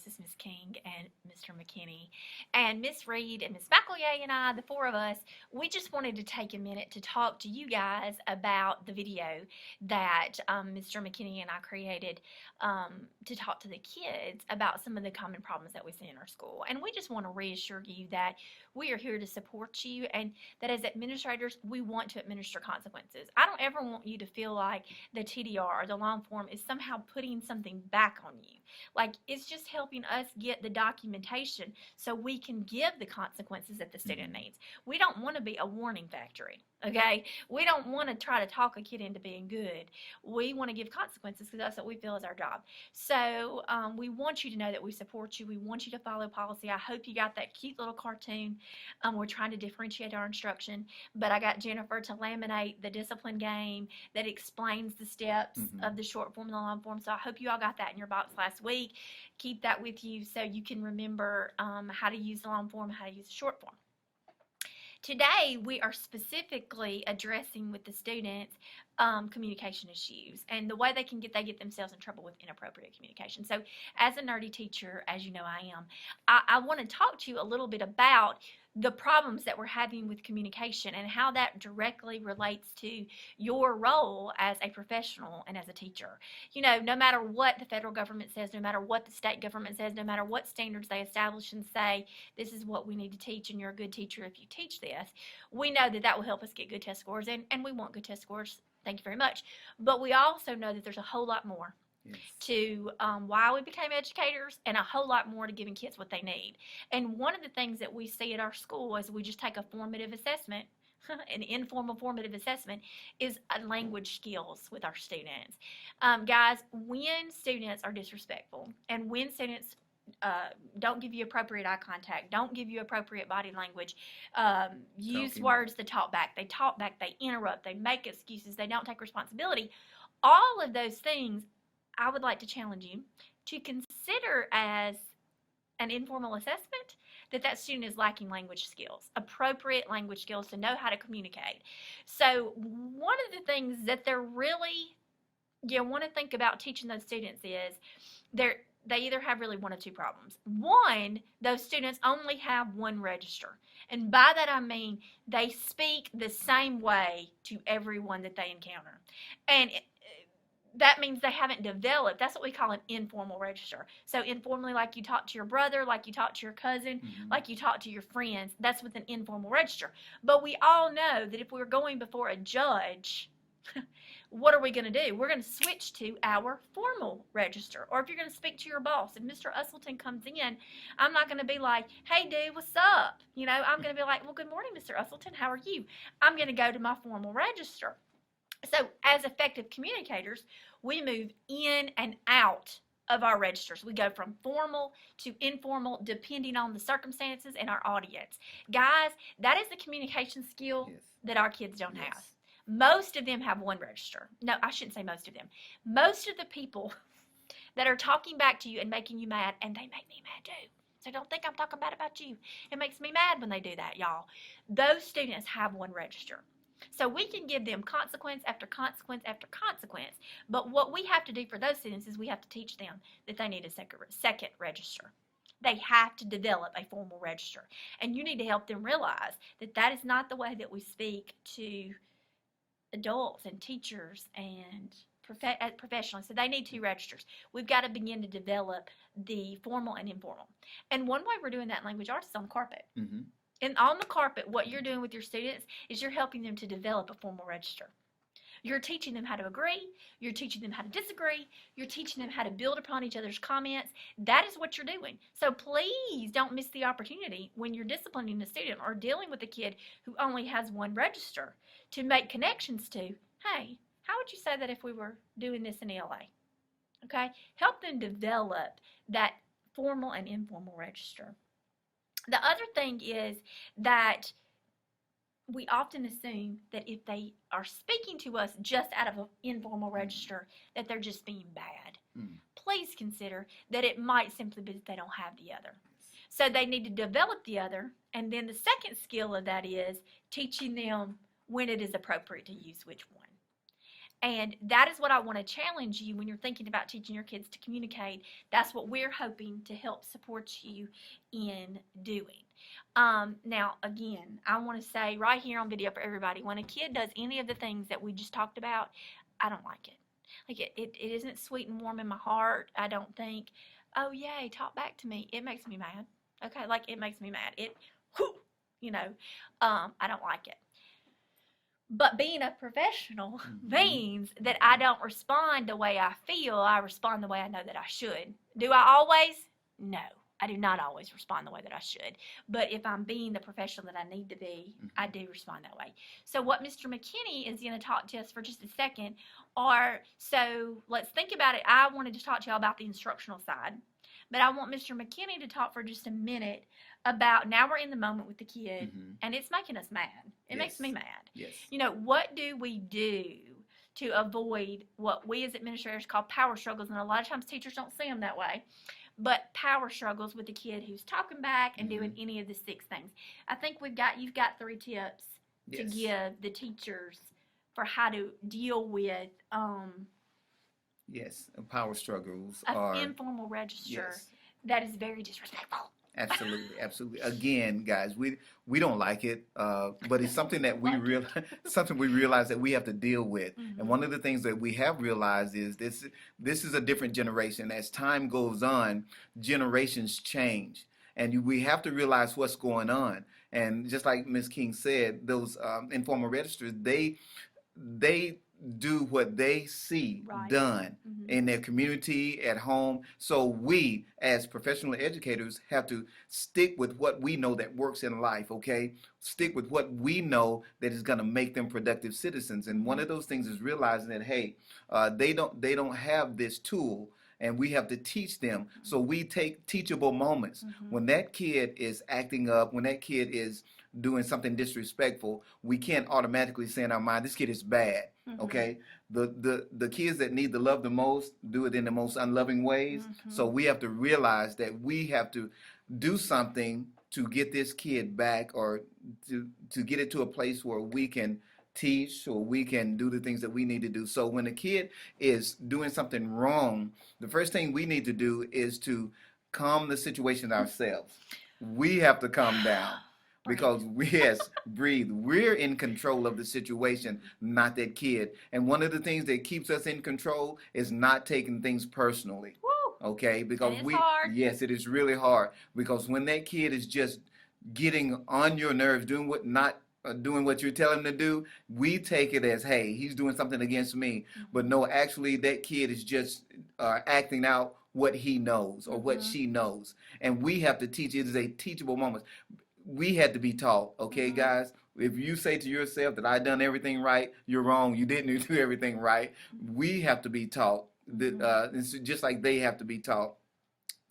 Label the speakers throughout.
Speaker 1: This is Miss King and Mr. McKinney. And Miss Reed and Miss McElroy and I, the four of us, we just wanted to take a minute to talk to you guys about the video that Mr. McKinney and I created to talk to the kids about some of the common problems that we see in our school. And we just want to reassure you that we are here to support you and that as administrators, we want to administer consequences. I don't ever want you to feel like the TDR or the long form is somehow putting something back on you. Like, it's just helping us get the documentation so we can give the consequences that the student needs. We don't want to be a warning factory, okay? We don't want to try to talk a kid into being good. We want to give consequences because that's what we feel is our job. So we want you to know that we support you. We want you to follow policy. I hope you got that cute little cartoon. We're trying to differentiate our instruction, but I got Jennifer to laminate the discipline game that explains the steps of the short form and the long form. So I hope you all got that in your box last week. Keep that with you so you can remember how to use the long form, how to use the short form. Today, we are specifically addressing with the students communication issues and the way they get themselves in trouble with inappropriate communication. So as a nerdy teacher, as you know I am, I want to talk to you a little bit about the problems that we're having with communication and how that directly relates to your role as a professional and as a teacher. You know, no matter what the federal government says, no matter what the state government says, no matter what standards they establish and say, this is what we need to teach and you're a good teacher if you teach this, we know that that will help us get good test scores and we want good test scores. Thank you very much. But we also know that there's a whole lot more to why we became educators and a whole lot more to giving kids what they need. And one of the things that we see at our school is we just take a formative assessment, an informal formative assessment, is language skills with our students. Guys, when students are disrespectful and when students don't give you appropriate eye contact, don't give you appropriate body language, use words to talk back, they interrupt, they make excuses, they don't take responsibility, all of those things I would like to challenge you to consider as an informal assessment that student is lacking language skills, appropriate language skills to know how to communicate. So one of the things that they're really, you want to think about teaching those students is they either have really one of two problems. One, those students only have one register. And by that I mean they speak the same way to everyone that they encounter. And that means they haven't developed, that's what we call an informal register. So informally, like you talk to your brother, like you talk to your cousin, like you talk to your friends, that's with an informal register. But we all know that if we're going before a judge, what are we going to do? We're going to switch to our formal register. Or if you're going to speak to your boss, if Mr. Usselton comes in, I'm not going to be like, hey, dude, what's up? You know, I'm going to be like, well, good morning, Mr. Usselton. How are you? I'm going to go to my formal register. So as effective communicators, we move in and out of our registers. We go from formal to informal depending on the circumstances and our audience. Guys, that is the communication skill that our kids don't have. Most of them have one register. No, I shouldn't say most of them. Most of the people that are talking back to you and making you mad, and they make me mad too. So don't think I'm talking bad about you. It makes me mad when they do that, y'all. Those students have one register. So we can give them consequence after consequence after consequence. But what we have to do for those students is we have to teach them that they need a second register. They have to develop a formal register. And you need to help them realize that that is not the way that we speak to adults and teachers and professionals. So they need two registers. We've got to begin to develop the formal and informal. And one way we're doing that in language arts is on the carpet. And on the carpet, what you're doing with your students is you're helping them to develop a formal register. You're teaching them how to agree. You're teaching them how to disagree. You're teaching them how to build upon each other's comments. That is what you're doing. So please don't miss the opportunity when you're disciplining a student or dealing with a kid who only has one register to make connections to, hey, how would you say that if we were doing this in ELA? Okay? Help them develop that formal and informal register. The other thing is that we often assume that if they are speaking to us just out of an informal register, that they're just being bad. Please consider that it might simply be that they don't have the other. So they need to develop the other, and then the second skill of that is teaching them when it is appropriate to use which one. And that is what I want to challenge you when you're thinking about teaching your kids to communicate. That's what we're hoping to help support you in doing. Now, again, I want to say right here on video for everybody, when a kid does any of the things that we just talked about, I don't like it. Like it isn't sweet and warm in my heart. I don't think, oh yay, talk back to me. It makes me mad. Okay, like it makes me mad. Whew, you know, I don't like it. But being a professional means that I don't respond the way I feel. I respond the way I know that I should. Do I always? No. I do not always respond the way that I should. But if I'm being the professional that I need to be, I do respond that way. So what Mr. McKinney is going to talk to us for just a second so let's think about it. I wanted to talk to y'all about the instructional side. But I want Mr. McKinney to talk for just a minute about, now we're in the moment with the kid, and it's making us mad. It makes me mad.
Speaker 2: Yes.
Speaker 1: You know, what do we do to avoid what we as administrators call power struggles? And a lot of times teachers don't see them that way. But power struggles with the kid who's talking back and doing any of the 6 things. I think you've got 3 tips to give the teachers for how to deal with
Speaker 2: power struggles
Speaker 1: are informal register that is very disrespectful.
Speaker 2: Absolutely. Again, guys, we don't like it, but it's something that we realize that we have to deal with. And one of the things that we have realized is this is a different generation. As time goes on, generations change, and we have to realize what's going on. And just like Ms. King said, those informal registers, they do what they see done in their community, at home. So we, as professional educators, have to stick with what we know that works in life, okay? Stick with what we know that is going to make them productive citizens. And one of those things is realizing that, hey, they don't have this tool, and we have to teach them. So we take teachable moments. When that kid is acting up, when that kid is doing something disrespectful, we can't automatically say in our mind, this kid is bad. Okay, the kids that need the love the most do it in the most unloving ways. So we have to realize that we have to do something to get this kid back, or to get it to a place where we can teach, or we can do the things that we need to do. So when a kid is doing something wrong, the first thing we need to do is to calm the situation ourselves. We have to calm down. Because breathe. We're in control of the situation, not that kid. And one of the things that keeps us in control is not taking things personally. Okay? Because
Speaker 1: hard.
Speaker 2: Yes, it is really hard. Because when that kid is just getting on your nerves, doing what you're telling him to do, we take it as, hey, he's doing something against me. But no, actually, that kid is just acting out what he knows or what she knows. And we have to teach. It is a teachable moment. We had to be taught, okay, guys? If you say to yourself that I done everything right, you're wrong. You didn't do everything right. We have to be taught, just like they have to be taught.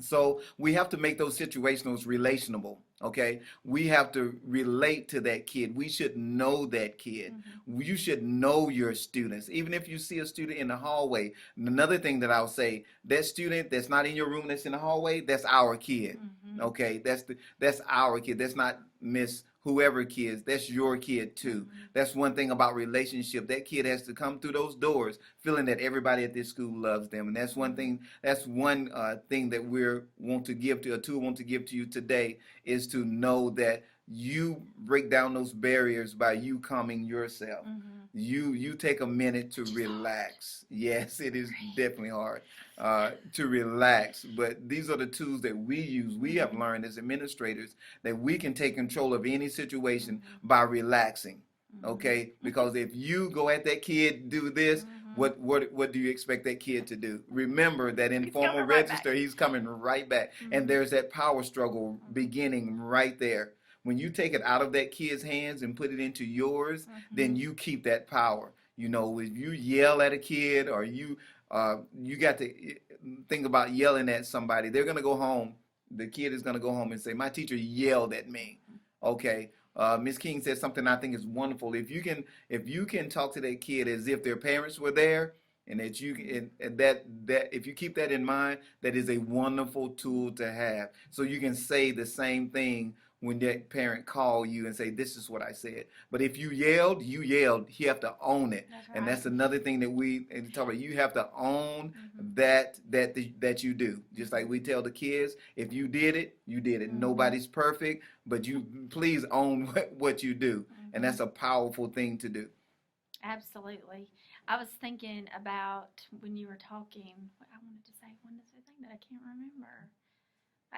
Speaker 2: So we have to make those situations relational, okay? We have to relate to that kid. We should know that kid. You should know your students. Even if you see a student in the hallway, another thing that I'll say, that student that's not in your room, that's in the hallway, that's our kid, okay? That's our kid. That's not Miss whoever kids, that's your kid too. That's one thing about relationship. That kid has to come through those doors feeling that everybody at this school loves them. And that's one thing, thing that we want to give to you today, is to know that you break down those barriers by you calming yourself. You take a minute to relax. Yes, it is definitely hard to relax, but these are the tools that we use. We have learned as administrators that we can take control of any situation by relaxing. Okay, because if you go at that kid, do this, what do you expect that kid to do? Remember that informal register, he's coming right back, and there's that power struggle beginning right there. When you take it out of that kid's hands and put it into yours, then you keep that power. You know, if you yell at a kid, or you got to think about yelling at somebody, they're going to go home. The kid is going to go home and say, my teacher yelled at me. Okay. Ms. King said something I think is wonderful. If you can talk to that kid as if their parents were there, and that if you keep that in mind, that is a wonderful tool to have. So you can say the same thing when that parent call you and say, "This is what I said." But if you yelled, you yelled. You have to own it,
Speaker 1: That's
Speaker 2: and
Speaker 1: right.
Speaker 2: that's another thing that we talk about. You have to own
Speaker 1: Mhm.
Speaker 2: that you do. Just like we tell the kids, if you did it, you did it.
Speaker 1: Mhm.
Speaker 2: Nobody's perfect, but you please own what you do, and
Speaker 1: Mhm.
Speaker 2: that's a powerful thing to do.
Speaker 1: Absolutely. I was thinking about when you were talking. I wanted to say one other thing that I can't remember.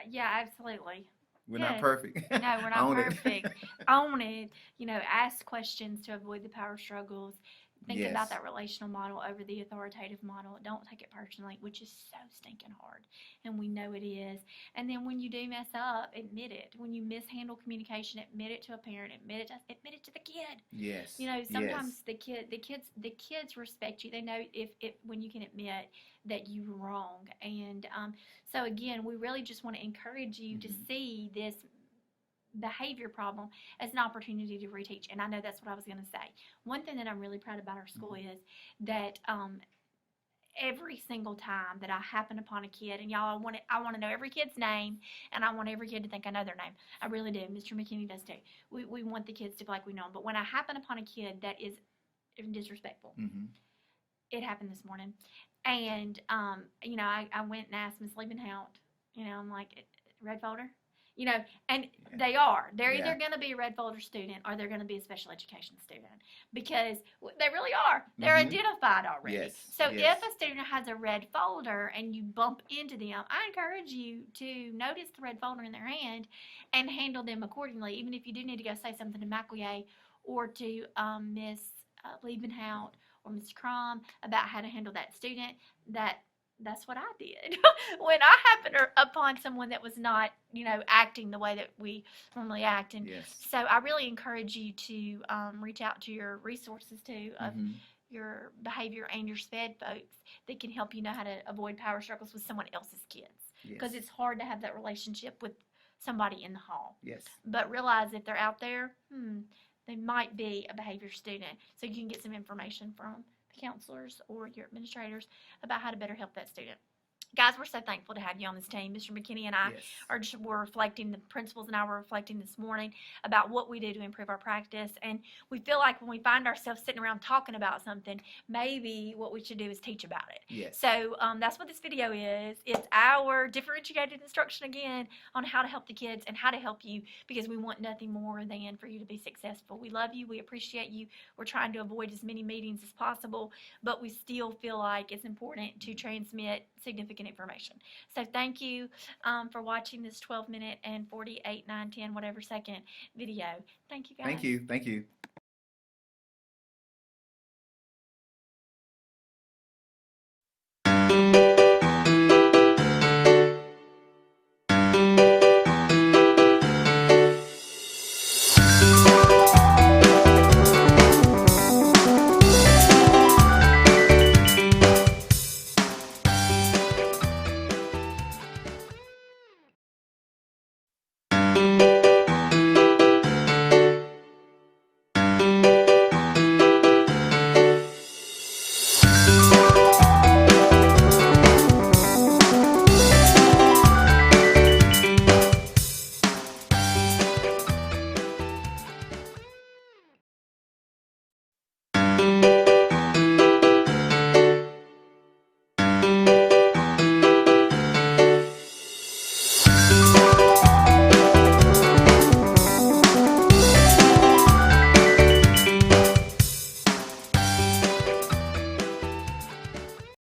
Speaker 1: Yeah, absolutely.
Speaker 2: We're not
Speaker 1: Yes.
Speaker 2: perfect.
Speaker 1: No, we're not
Speaker 2: Own it.
Speaker 1: perfect. Own it. Ask questions to avoid the power struggles. Think about
Speaker 2: Yes.
Speaker 1: that relational model over the authoritative model. Don't take it personally, which is so stinking hard. And we know it is. And then when you do mess up, admit it. When you mishandle communication, admit it to a parent, admit it to the kid.
Speaker 2: Yes.
Speaker 1: Sometimes
Speaker 2: Yes.
Speaker 1: the kids respect you. They know if when you can admit that you were wrong. And so again, we really just want to encourage you to
Speaker 2: Mhm.
Speaker 1: see this behavior problem as an opportunity to reteach. And I know that's what I was going to say. One thing that I'm really proud about our school is that every single time that I happen upon a kid, and y'all, I want to know every kid's name, and I want every kid to think I know their name. I really do. Mr. McKinney does too. We want the kids to feel like we know them. But when I happen upon a kid that is disrespectful,
Speaker 2: Mhm.
Speaker 1: it happened this morning, and I went and asked Miss Liebenhout. I'm like, red folder, you know, and
Speaker 2: Yeah.
Speaker 1: they are. They're
Speaker 2: Yeah.
Speaker 1: either going to be a red folder student or they're going to be a special education student because they really are. They're
Speaker 2: Mhm.
Speaker 1: identified already.
Speaker 2: Yes.
Speaker 1: So
Speaker 2: Yes.
Speaker 1: if a student has a red folder and you bump into them, I encourage you to notice the red folder in their hand and handle them accordingly. Even if you do need to go say something to McElroy or to Miss Liebenhout or Miss Crom about how to handle that student, that's what I did when I happened upon someone that was not, acting the way that we normally act. And
Speaker 2: Yes.
Speaker 1: so I really encourage you to reach out to your resources too of
Speaker 2: Mhm.
Speaker 1: your behavior and your SPED folks that can help you know how to avoid power struggles with someone else's kids because
Speaker 2: Yes.
Speaker 1: it's hard to have that relationship with somebody in the hall.
Speaker 2: Yes.
Speaker 1: But realize if they're out there, they might be a behavior student. So you can get some information from the counselors or your administrators about how to better help that student. Guys, we're so thankful to have you on this team. Mr. McKinney and I
Speaker 2: Yes.
Speaker 1: were reflecting, the principals and I were reflecting this morning about what we do to improve our practice. And we feel like when we find ourselves sitting around talking about something, maybe what we should do is teach about it.
Speaker 2: Yes.
Speaker 1: So that's what this video is. It's our differentiated instruction again on how to help the kids and how to help you because we want nothing more than for you to be successful. We love you. We appreciate you. We're trying to avoid as many meetings as possible, but we still feel like it's important to transmit significant information. So thank you for watching this 12-minute and 48, 9, 10, whatever second video. Thank you, guys.
Speaker 2: Thank you. Thank you.